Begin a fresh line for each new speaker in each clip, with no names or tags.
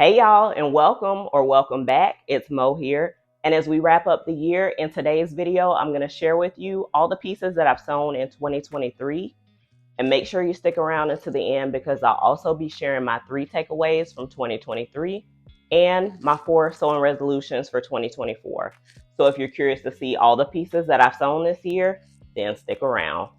Hey y'all, and welcome or welcome back. It's Mo here. And as we wrap up the year, in today's video, I'm going to share with you all the pieces that I've sewn in 2023. And make sure you stick around until the end because I'll also be sharing my 3 takeaways from 2023 and my 4 sewing resolutions for 2024. So if you're curious to see all the pieces that I've sewn this year, then stick around.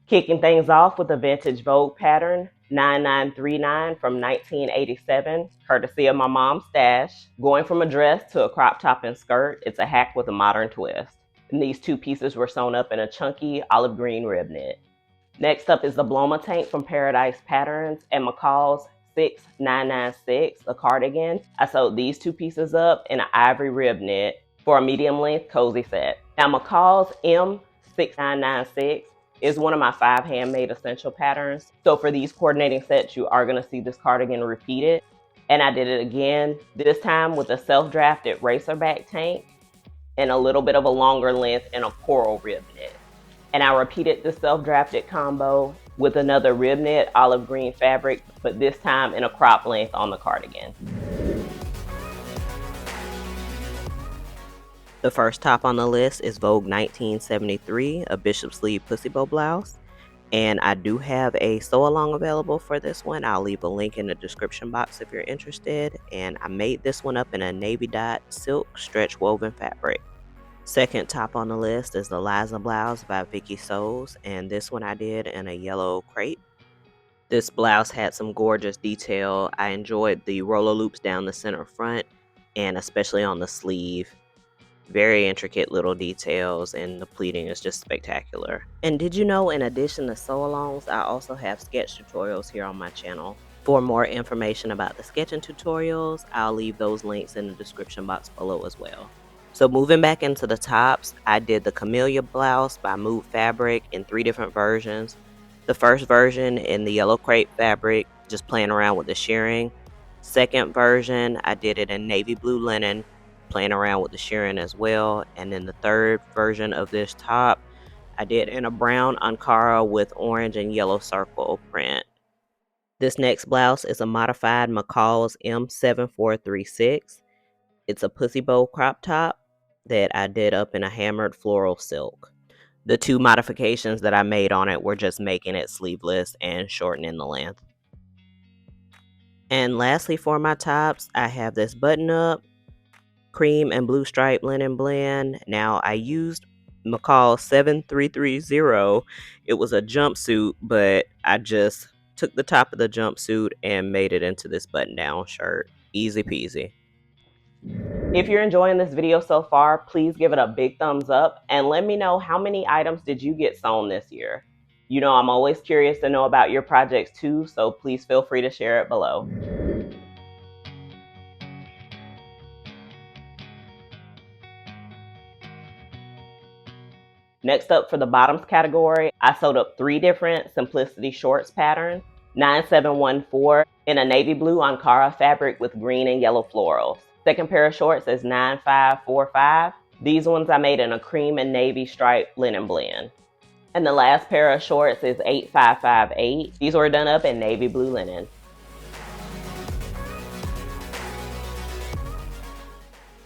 Kicking things off with a vintage Vogue pattern, 9939 from 1987, courtesy of my mom's stash. Going from a dress to a crop top and skirt, it's a hack with a modern twist. And these 2 pieces were sewn up in a chunky olive green rib knit. Next up is the Blomma tank from Paradise Patterns and McCall's 6996, a cardigan. I sewed these 2 pieces up in an ivory rib knit for a medium length cozy set. Now McCall's M6996 is one of my 5 handmade essential patterns. So for these coordinating sets, you are going to see this cardigan repeated. And I did it again, this time with a self-drafted racerback tank and a little bit of a longer length and a coral rib knit. And I repeated the self-drafted combo with another rib knit olive green fabric, but this time in a crop length on the cardigan. The first top on the list is Vogue 1973, a bishop sleeve pussy bow blouse. And I do have a sew along available for this one. I'll leave a link in the description box if you're interested. And I made this one up in a navy dot silk stretch woven fabric. Second top on the list is the Liza blouse by VikiSews, and this one I did in a yellow crepe. This blouse had some gorgeous detail. I enjoyed the roller loops down the center front and especially on the sleeve. Very intricate little details, and the pleating is just spectacular. And did you know, in addition to sew-alongs, I also have sketch tutorials here on my channel. For more information about the sketching tutorials, I'll leave those links in the description box below as well. So moving back into the tops, I did the Camillia blouse by Move Fabric in 3 different versions. The first version in the yellow crepe fabric, just playing around with the shirring. Second version, I did it in navy blue linen, playing around with the shirring as well. And then the third version of this top, I did in a brown Ankara with orange and yellow circle print. This next blouse is a modified McCall's M7436. It's a pussy bow crop top that I did up in a hammered floral silk. The 2 modifications that I made on it were just making it sleeveless and shortening the length. And lastly, for my tops, I have this button up cream and blue stripe linen blend. Now I used McCall 7330. It was a jumpsuit, but I just took the top of the jumpsuit and made it into this button down shirt. Easy peasy. If you're enjoying this video so far, please give it a big thumbs up and let me know how many items did you get sewn this year. You know, I'm always curious to know about your projects too, so please feel free to share it below. Next up, for the bottoms category, I sewed up 3 different Simplicity Shorts patterns. 9714 in a navy blue Ankara fabric with green and yellow florals. Second pair of shorts is 9545. These ones I made in a cream and navy striped linen blend. And the last pair of shorts is 8558. These were done up in navy blue linen.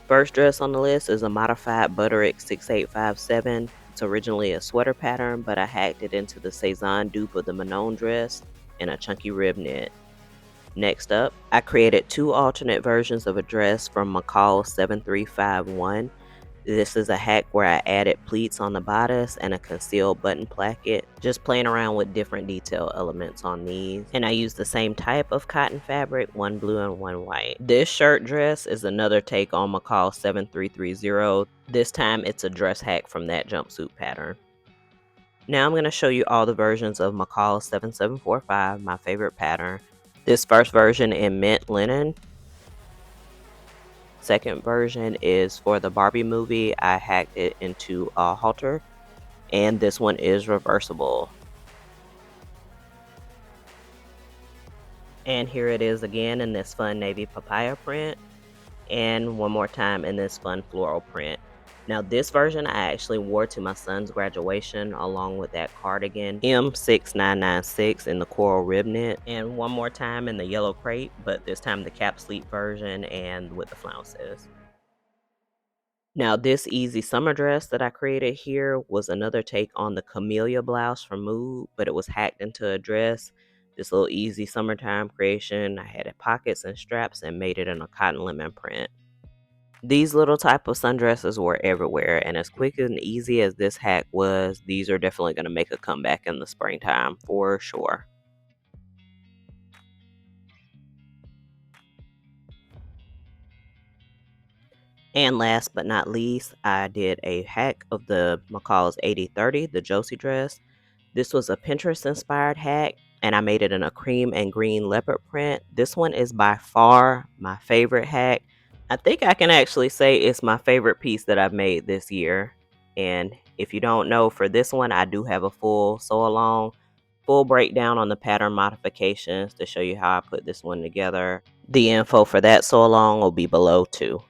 First dress on the list is a modified Butterick 6857. It's originally a sweater pattern, but I hacked it into the Cezanne dupe of the Manon dress in a chunky rib knit. Next up, I created 2 alternate versions of a dress from McCall 7351. This is a hack where I added pleats on the bodice and a concealed button placket, just playing around with different detail elements on these. And I used the same type of cotton fabric, 1 blue and 1 white. This shirt dress is another take on McCall 7330. This time it's a dress hack from that jumpsuit pattern. Now I'm going to show you all the versions of McCall 7745, my favorite pattern. This first version in mint linen. Second version is for the Barbie movie. I hacked it into a halter, and this one is reversible. And here it is again in this fun navy papaya print, and one more time in this fun floral print. Now this version I actually wore to my son's graduation along with that cardigan M6996 in the coral rib knit, and one more time in the yellow crepe, but this time the cap sleeve version and with the flounces. Now this easy summer dress that I created here was another take on the Camillia blouse from Mood, but it was hacked into a dress. This little easy summertime creation. I added pockets and straps and made it in a cotton lemon print. These little type of sundresses were everywhere, and as quick and easy as this hack was, these are definitely going to make a comeback in the springtime for sure. And last but not least, I did a hack of the McCall's 8030, the Josie dress. This was a Pinterest inspired hack, and I made it in a cream and green leopard print. This one is by far my favorite hack. I think I can actually say it's my favorite piece that I've made this year. And if you don't know, for this one, I do have a full sew along, full breakdown on the pattern modifications to show you how I put this one together. The info for that sew along will be below too.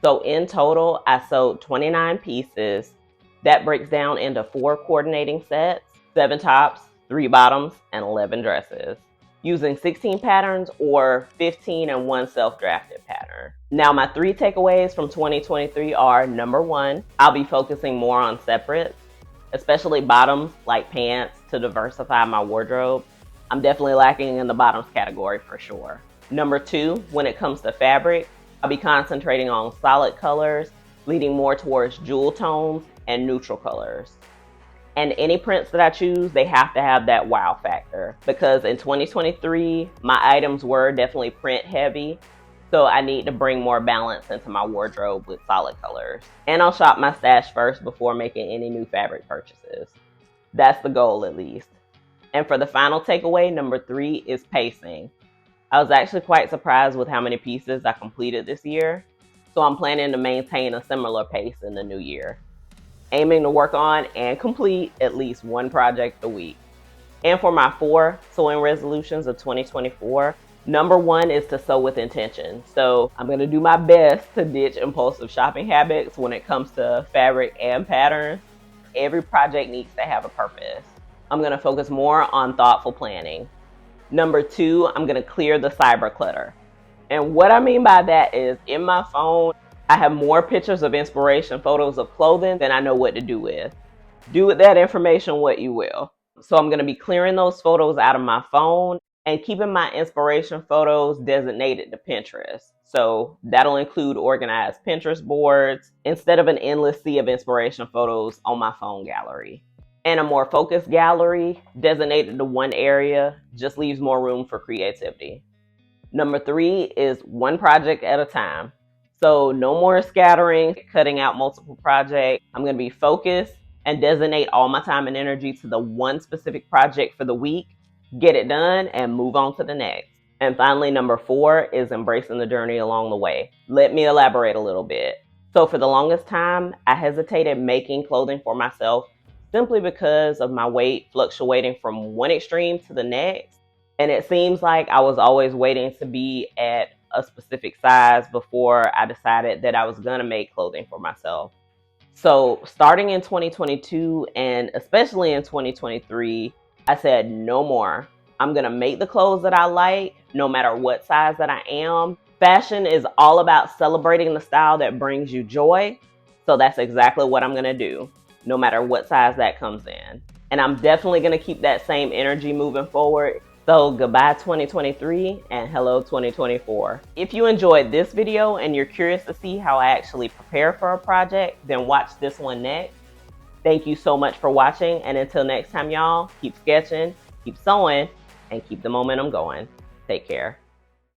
So in total, I sewed 29 pieces. That breaks down into 4 coordinating sets, 7 tops, 3 bottoms, and 11 dresses, using 16 patterns or 15 and 1 self-drafted pattern. Now my 3 takeaways from 2023 are: number 1, I'll be focusing more on separates, especially bottoms like pants, to diversify my wardrobe. I'm definitely lacking in the bottoms category for sure. Number 2, when it comes to fabric, I'll be concentrating on solid colors, leaning more towards jewel tones and neutral colors. And any prints that I choose, they have to have that wow factor, because in 2023, my items were definitely print heavy. So I need to bring more balance into my wardrobe with solid colors. And I'll shop my stash first before making any new fabric purchases. That's the goal, at least. And for the final takeaway, number 3 is pacing. I was actually quite surprised with how many pieces I completed this year, so I'm planning to maintain a similar pace in the new year, aiming to work on and complete at least 1 project a week. And for my 4 sewing resolutions of 2024, number 1 is to sew with intention. So I'm going to do my best to ditch impulsive shopping habits when it comes to fabric and patterns. Every project needs to have a purpose. I'm going to focus more on thoughtful planning. Number 2, I'm going to clear the cyber clutter. And what I mean by that is, in my phone, I have more pictures of inspiration photos of clothing than I know what to do with. Do with that information what you will. So I'm going to be clearing those photos out of my phone and keeping my inspiration photos designated to Pinterest. So that'll include organized Pinterest boards instead of an endless sea of inspiration photos on my phone gallery. And a more focused gallery designated to one area just leaves more room for creativity. Number 3 is 1 project at a time. So no more scattering, cutting out multiple projects. I'm going to be focused and designate all my time and energy to the 1 specific project for the week, get it done, and move on to the next. And finally, number 4 is embracing the journey along the way. Let me elaborate a little bit. So for the longest time, I hesitated making clothing for myself simply because of my weight fluctuating from one extreme to the next. And it seems like I was always waiting to be at a specific size before I decided that I was going to make clothing for myself. So starting in 2022 and especially in 2023, I said no more. I'm going to make the clothes that I like, no matter what size that I am. Fashion is all about celebrating the style that brings you joy. So that's exactly what I'm going to do, no matter what size that comes in. And I'm definitely going to keep that same energy moving forward. So goodbye 2023 and hello 2024. If you enjoyed this video and you're curious to see how I actually prepare for a project, then watch this one next. Thank you so much for watching, and until next time, y'all, keep sketching, keep sewing, and keep the momentum going. Take care.